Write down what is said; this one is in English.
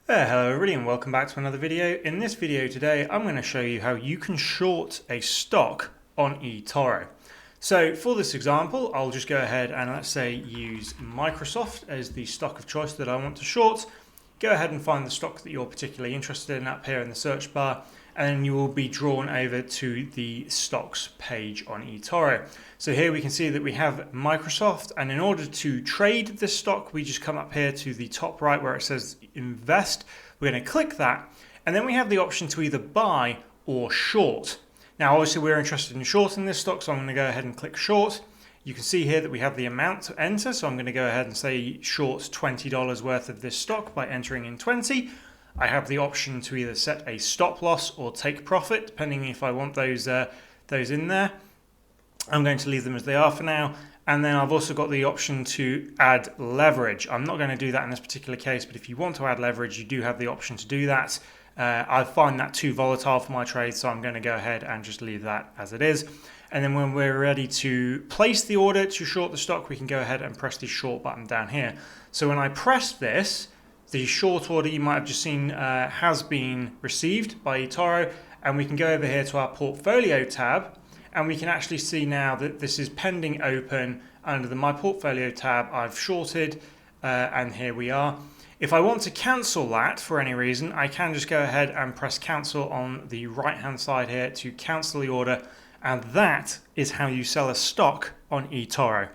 Hello everybody and welcome back to another video. In this video today I'm going to show you how you can short a stock on eToro. So for this example I'll just go ahead and let's say use Microsoft as the stock of choice that I want to short. Go ahead and find the stock that you're particularly interested in up here in the search bar, and then you will be drawn over to the stocks page on eToro. So here we can see that we have Microsoft, and in order to trade this stock we just come up here to the top right where it says invest. We're going to click that, and then we have the option to either buy or short. Now obviously we're interested in shorting this stock, so I'm going to go ahead and click short. You can see here that we have the amount to enter, so I'm going to go ahead and say short $20 worth of this stock by entering in 20. I have the option to either set a stop loss or take profit, depending if I want those in there. I'm going to leave them as they are for now. And then I've also got the option to add leverage. I'm not going to do that in this particular case, but if you want to add leverage, you do have the option to do that. I find that too volatile for my trade, so I'm going to go ahead and just leave that as it is. And then when we're ready to place the order to short the stock, we can go ahead and press the short button down here. So when I press this, the short order you might have just seen has been received by eToro, and we can go over here to our portfolio tab, and we can actually see now that this is pending open under the My Portfolio tab. I've shorted, and here we are. If I want to cancel that for any reason, I can just go ahead and press cancel on the right hand side here to cancel the order, and that is how you sell a stock on eToro.